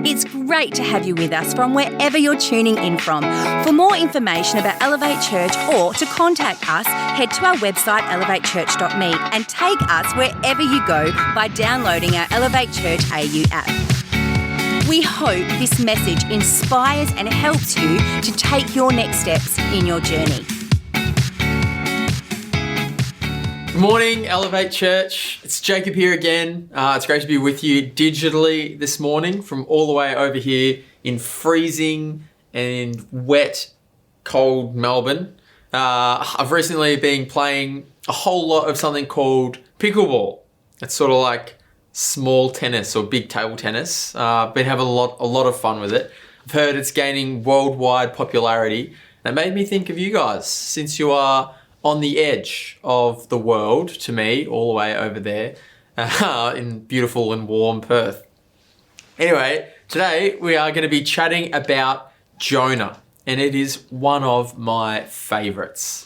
It's great to have you with us from wherever you're tuning in from. For more information about Elevate Church or to contact us, head to our website elevatechurch.me and take us wherever you go by downloading our Elevate Church AU app. We hope this message inspires and helps you to take your next steps in your journey. Good morning, Elevate Church. It's Jacob here again. It's great to be with you digitally this morning from all the way over here in freezing and wet, cold Melbourne. I've recently been playing a whole lot of something called pickleball. It's sort of like small tennis or big table tennis. Been having a lot of fun with it. I've heard it's gaining worldwide popularity. And it made me think of you guys, since you are on the edge of the world to me, all the way over there in beautiful and warm Perth. Anyway, today we are going to be chatting about Jonah, and it is one of my favourites.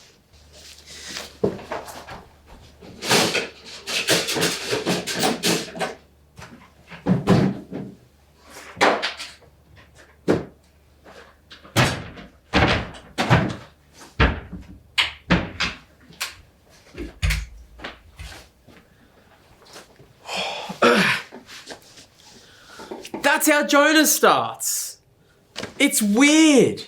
That's how Jonah starts. It's weird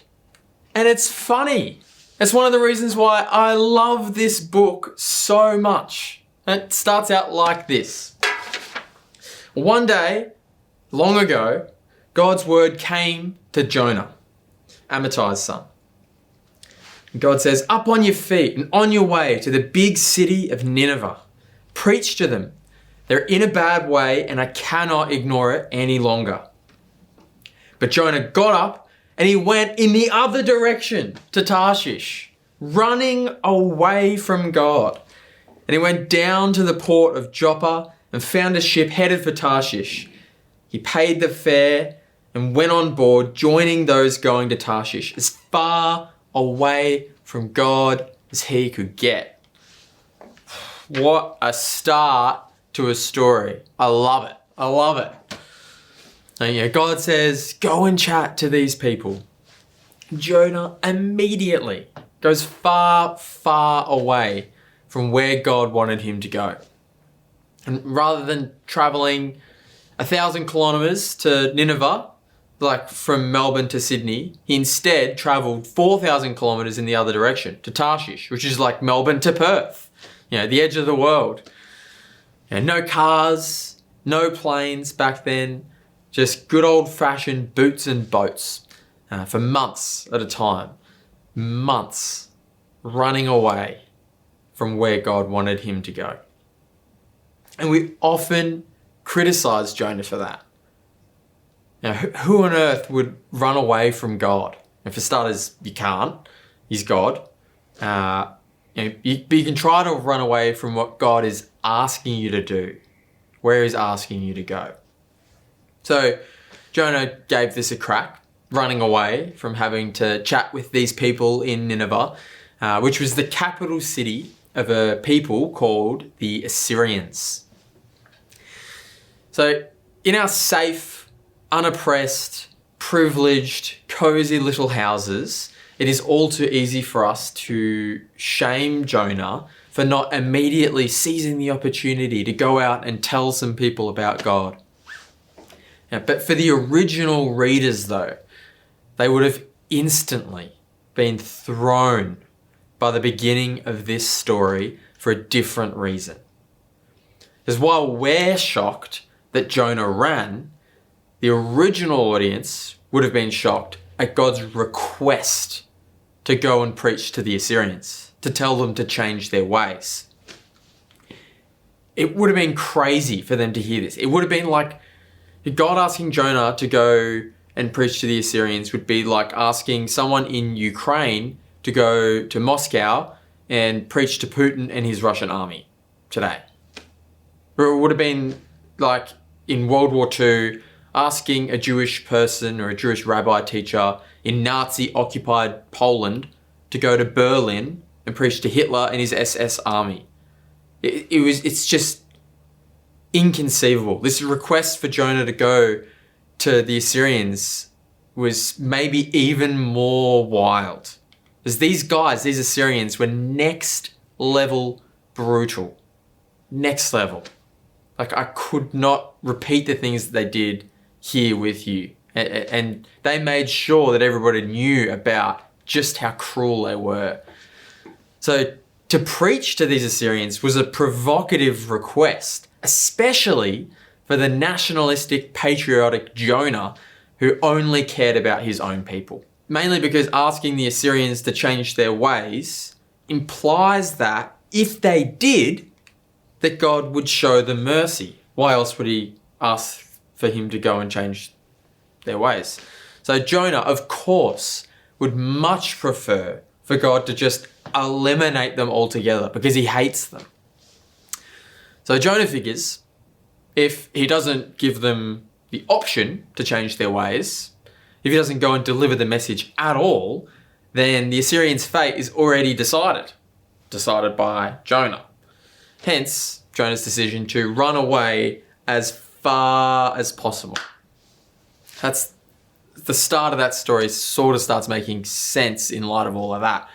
and it's funny. It's one of the reasons why I love this book so much. It starts out like this. One day, long ago, God's word came to Jonah, Amittai's son. God says, "Up on your feet and on your way to the big city of Nineveh. Preach to them. They're in a bad way and I cannot ignore it any longer." But Jonah got up and he went in the other direction to Tarshish, running away from God. And he went down to the port of Joppa and found a ship headed for Tarshish. He paid the fare and went on board, joining those going to Tarshish, as far away from God as he could get. What a start to a story. I love it. I love it. And God says, go and chat to these people. Jonah immediately goes far, far away from where God wanted him to go. And rather than traveling 1,000 kilometers to Nineveh, like from Melbourne to Sydney, he instead traveled 4,000 kilometers in the other direction to Tarshish, which is like Melbourne to Perth, the edge of the world. No cars, no planes back then, just good old-fashioned boots and boats for months at a time. Months running away from where God wanted him to go. And we often criticize Jonah for that. Who on earth would run away from God? And for starters, you can't. He's God. But you can try to run away from what God is asking you to do, where he's asking you to go. So Jonah gave this a crack, running away from having to chat with these people in Nineveh, which was the capital city of a people called the Assyrians. So in our safe, unoppressed, privileged, cozy little houses, it is all too easy for us to shame Jonah for not immediately seizing the opportunity to go out and tell some people about God. But for the original readers though, they would have instantly been thrown by the beginning of this story for a different reason. Because while we're shocked that Jonah ran, the original audience would have been shocked at God's request to go and preach to the Assyrians, to tell them to change their ways. It would have been crazy for them to hear this. It would have been like God asking Jonah to go and preach to the Assyrians would be like asking someone in Ukraine to go to Moscow and preach to Putin and his Russian army today. Or it would have been like in World War II asking a Jewish person or a Jewish rabbi teacher in Nazi-occupied Poland to go to Berlin and preach to Hitler and his SS army. It's just inconceivable. This request for Jonah to go to the Assyrians was maybe even more wild. Because these guys, these Assyrians, were next level brutal. Next level. Like, I could not repeat the things that they did here with you. And they made sure that everybody knew about just how cruel they were. So to preach to these Assyrians was a provocative request, especially for the nationalistic, patriotic Jonah, who only cared about his own people. Mainly because asking the Assyrians to change their ways implies that if they did, that God would show them mercy. Why else would he ask for him to go and change their ways? So Jonah, of course, would much prefer for God to just eliminate them altogether because he hates them. So Jonah figures if he doesn't give them the option to change their ways, if he doesn't go and deliver the message at all, then the Assyrians' fate is already decided by Jonah. Hence, Jonah's decision to run away as far as possible. That's the start of that story. Sort of starts making sense in light of all of that.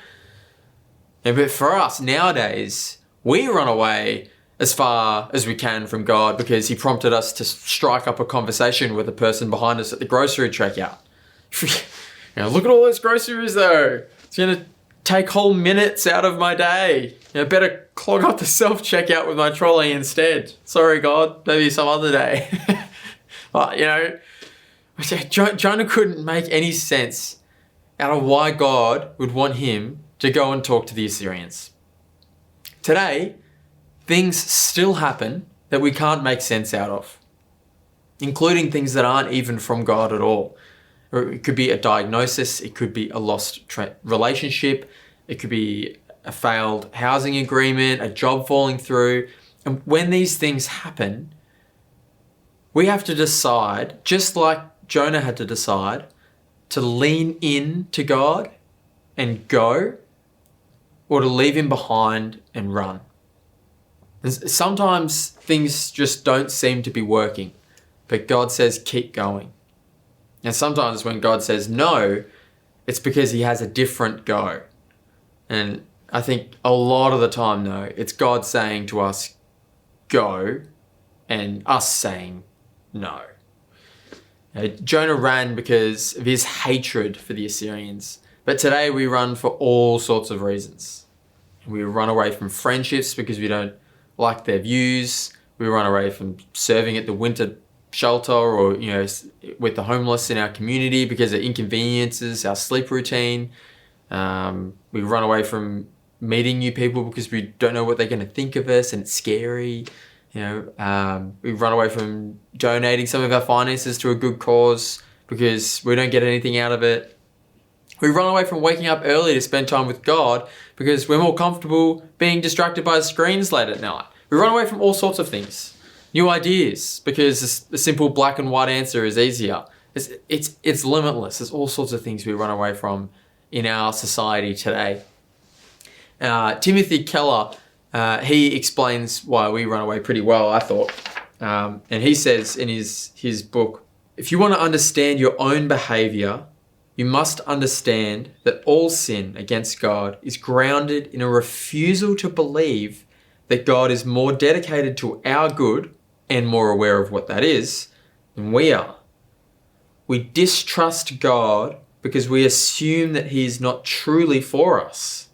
But for us nowadays, we run away as far as we can from God because he prompted us to strike up a conversation with the person behind us at the grocery checkout. Look at all those groceries though. It's going to take whole minutes out of my day. Better clog up the self-checkout with my trolley instead. Sorry, God, maybe some other day. But, Jonah couldn't make any sense out of why God would want him to go and talk to the Assyrians. Today, things still happen that we can't make sense out of, including things that aren't even from God at all. Or it could be a diagnosis, it could be a lost relationship, it could be a failed housing agreement, a job falling through. And when these things happen, we have to decide, just like Jonah had to decide, to lean in to God and go, or to leave him behind and run. And sometimes things just don't seem to be working, but God says keep going. And sometimes when God says no, it's because he has a different go. And I think a lot of the time, though, it's God saying to us, go, and us saying no. Jonah ran because of his hatred for the Assyrians. But today we run for all sorts of reasons. We run away from friendships because we don't like their views. We run away from serving at the winter shelter or, with the homeless in our community because it inconveniences our sleep routine. We run away from meeting new people because we don't know what they're going to think of us and it's scary. We run away from donating some of our finances to a good cause because we don't get anything out of it. We run away from waking up early to spend time with God because we're more comfortable being distracted by screens late at night. We run away from all sorts of things. New ideas because the simple black and white answer is easier. It's limitless. There's all sorts of things we run away from in our society today. Timothy Keller, he explains why we run away pretty well, I thought. And he says in his book, if you want to understand your own behavior, you must understand that all sin against God is grounded in a refusal to believe that God is more dedicated to our good and more aware of what that is than we are. We distrust God because we assume that he is not truly for us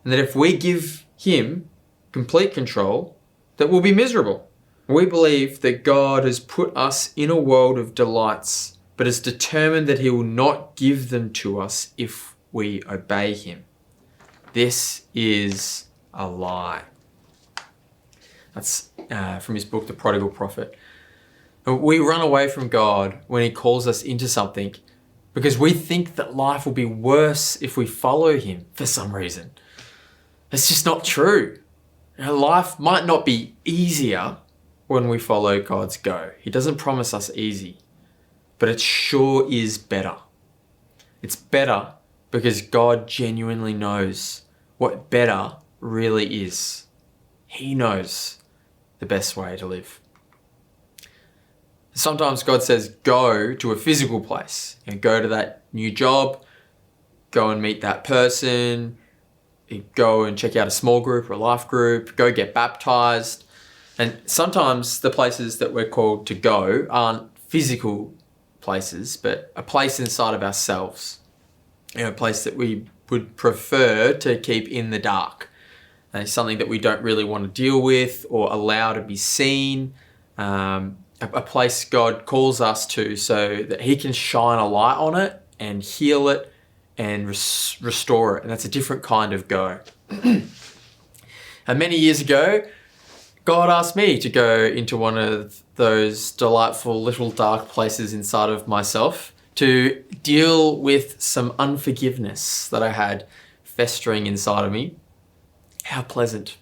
and that if we give him complete control, that we'll be miserable. We believe that God has put us in a world of delights but is determined that he will not give them to us if we obey him. This is a lie. That's from his book, The Prodigal Prophet. We run away from God when he calls us into something because we think that life will be worse if we follow him for some reason. It's just not true. Life might not be easier when we follow God's go. He doesn't promise us easy, but it sure is better. It's better because God genuinely knows what better really is. He knows the best way to live. Sometimes God says, go to a physical place. Go to that new job, go and meet that person, go and check out a small group or a life group, go get baptized. And sometimes the places that we're called to go aren't physical places, but a place inside of ourselves. A place that we would prefer to keep in the dark. And it's something that we don't really want to deal with or allow to be seen. A place God calls us to so that he can shine a light on it and heal it and restore it. And that's a different kind of go. And many years ago, God asked me to go into one of those delightful little dark places inside of myself to deal with some unforgiveness that I had festering inside of me. How pleasant.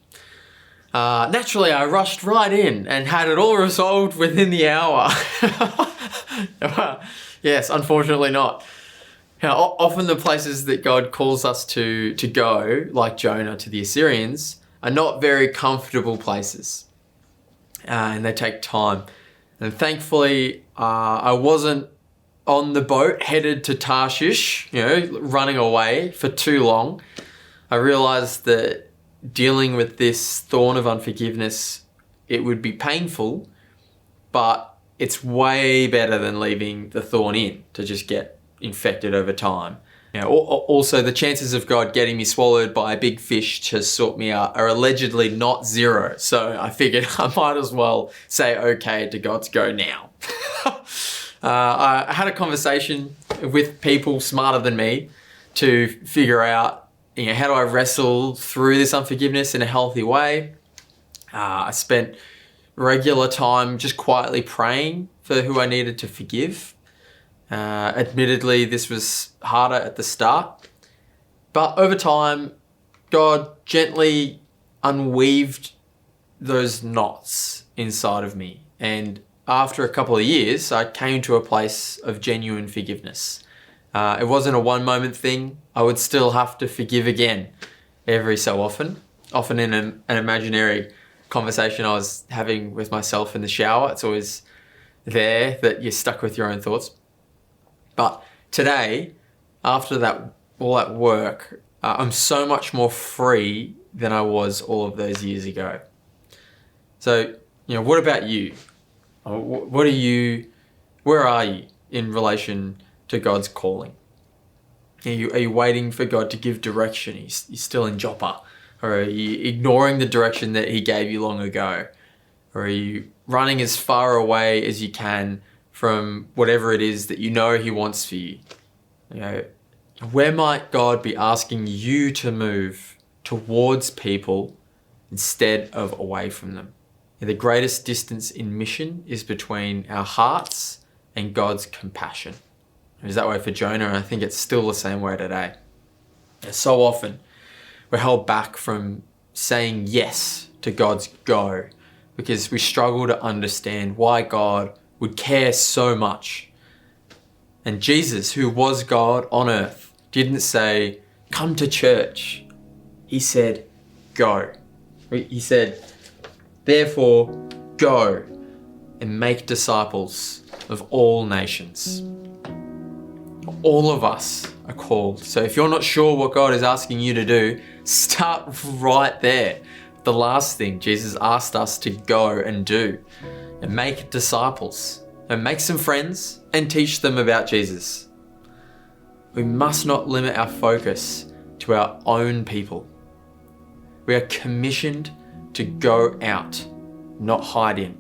Naturally, I rushed right in and had it all resolved within the hour. Yes, unfortunately not. Often the places that God calls us to go, like Jonah to the Assyrians, are not very comfortable places. And they take time. And thankfully, I wasn't on the boat headed to Tarshish, running away for too long. I realized that dealing with this thorn of unforgiveness, it would be painful, but it's way better than leaving the thorn in to just get infected over time. Also, the chances of God getting me swallowed by a big fish to sort me out are allegedly not zero. So I figured I might as well say okay to God's go now. I had a conversation with people smarter than me to figure out how do I wrestle through this unforgiveness in a healthy way. I spent regular time just quietly praying for who I needed to forgive. Admittedly, this was harder at the start, but over time, God gently unweaved those knots inside of me. And after a couple of years, I came to a place of genuine forgiveness. It wasn't a one-moment thing. I would still have to forgive again every so often in an imaginary conversation I was having with myself in the shower. It's always there that you're stuck with your own thoughts. But today, after all that work, I'm so much more free than I was all of those years ago. So, what about you? Where are you in relation to God's calling? Are you waiting for God to give direction? You're still in Joppa? Or are you ignoring the direction that he gave you long ago? Or are you running as far away as you can from whatever it is that he wants for you? Where might God be asking you to move towards people instead of away from them? The greatest distance in mission is between our hearts and God's compassion. It was that way for Jonah, and I think it's still the same way today. So often, we're held back from saying yes to God's go because we struggle to understand why God would care so much. And Jesus, who was God on earth, didn't say, come to church. He said, go. He said, therefore, go and make disciples of all nations. All of us are called. So if you're not sure what God is asking you to do, start right there. The last thing Jesus asked us to go and do, and make disciples, and make some friends and teach them about Jesus. We must not limit our focus to our own people. We are commissioned to go out, not hide in.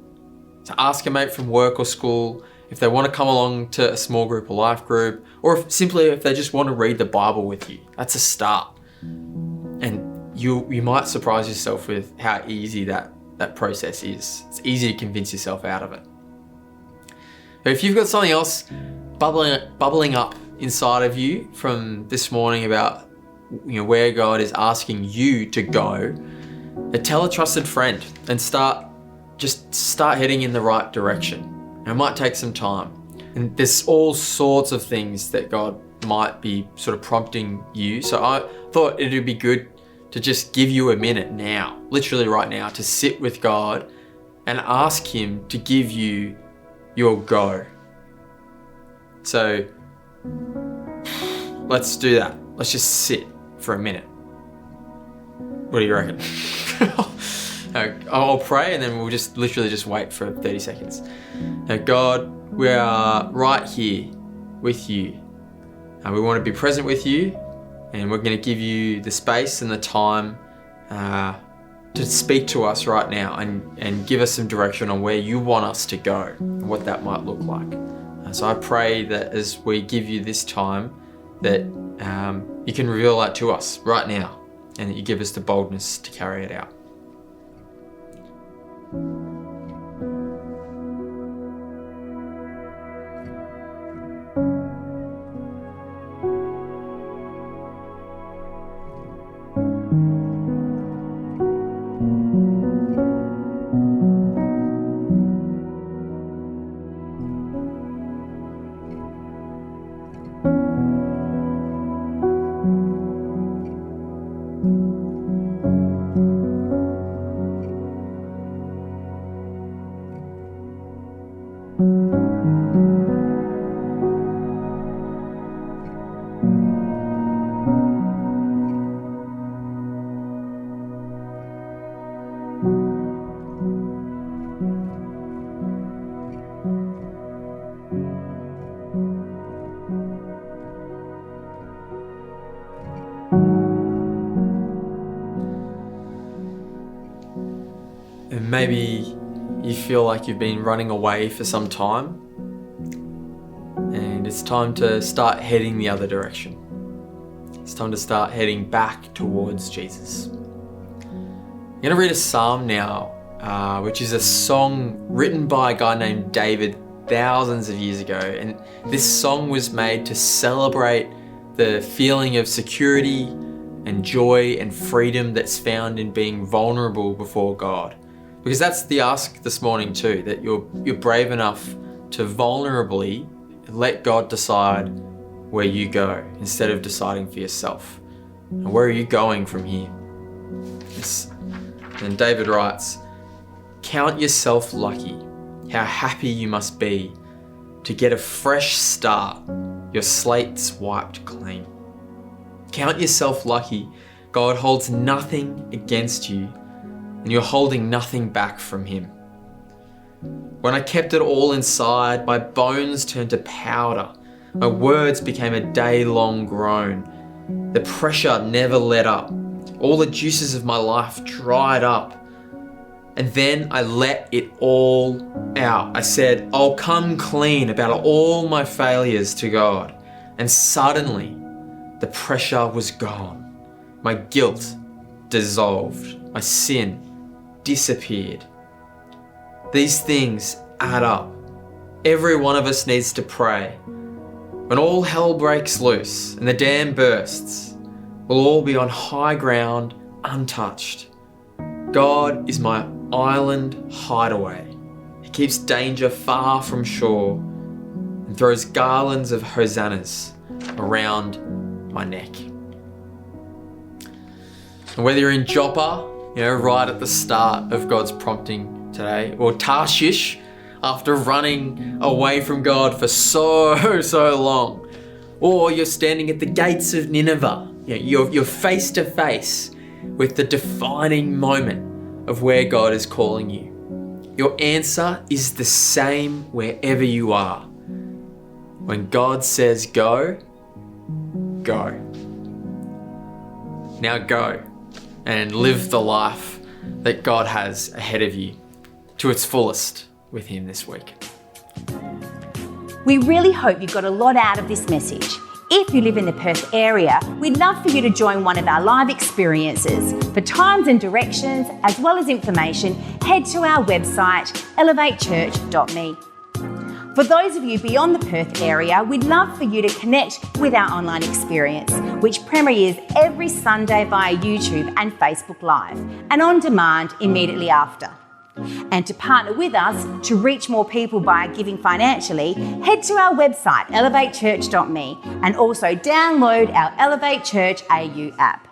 To ask a mate from work or school if they want to come along to a small group or life group, or if they just want to read the Bible with you. That's a start. And you might surprise yourself with how easy that process is. It's easy to convince yourself out of it. But if you've got something else bubbling up inside of you from this morning about where God is asking you to go, tell a trusted friend and start heading in the right direction. It might take some time. And there's all sorts of things that God might be sort of prompting you. So I thought it would be good to just give you a minute now, literally right now, to sit with God and ask him to give you your go. So let's do that. Let's just sit for a minute. What do you reckon? I'll pray and then we'll just literally just wait for 30 seconds. Now, God, we are right here with you. And we want to be present with you, and we're going to give you the space and the time to speak to us right now and give us some direction on where you want us to go and what that might look like. So I pray that as we give you this time, that you can reveal that to us right now, and that you give us the boldness to carry it out. And maybe you feel like you've been running away for some time, and it's time to start heading the other direction. It's time to start heading back towards Jesus. I'm going to read a psalm now, which is a song written by a guy named David thousands of years ago. And this song was made to celebrate the feeling of security and joy and freedom that's found in being vulnerable before God. Because that's the ask this morning too, that you're brave enough to vulnerably let God decide where you go instead of deciding for yourself. And where are you going from here? And David writes, "Count yourself lucky, how happy you must be to get a fresh start, your slate's wiped clean. Count yourself lucky, God holds nothing against you, and you're holding nothing back from him. When I kept it all inside, my bones turned to powder. My words became a day-long groan. The pressure never let up. All the juices of my life dried up. And then I let it all out. I said, I'll come clean about all my failures to God. And suddenly, the pressure was gone. My guilt dissolved. My sin disappeared. These things add up. Every one of us needs to pray. When all hell breaks loose and the dam bursts, we'll all be on high ground, untouched. God is my island hideaway. He keeps danger far from shore and throws garlands of hosannas around my neck." And whether you're in Joppa, right at the start of God's prompting today, or Tarshish after running away from God for so long, or you're standing at the gates of Nineveh, you're face to face with the defining moment of where God is calling you. Your answer is the same wherever you are. When God says go, go. Now go and live the life that God has ahead of you to its fullest with him this week. We really hope you got a lot out of this message. If you live in the Perth area, we'd love for you to join one of our live experiences. For times and directions, as well as information, head to our website, elevatechurch.me. For those of you beyond the Perth area, we'd love for you to connect with our online experience, which premieres every Sunday via YouTube and Facebook Live, and on demand immediately after. And to partner with us to reach more people by giving financially, head to our website, elevatechurch.me, and also download our Elevate Church AU app.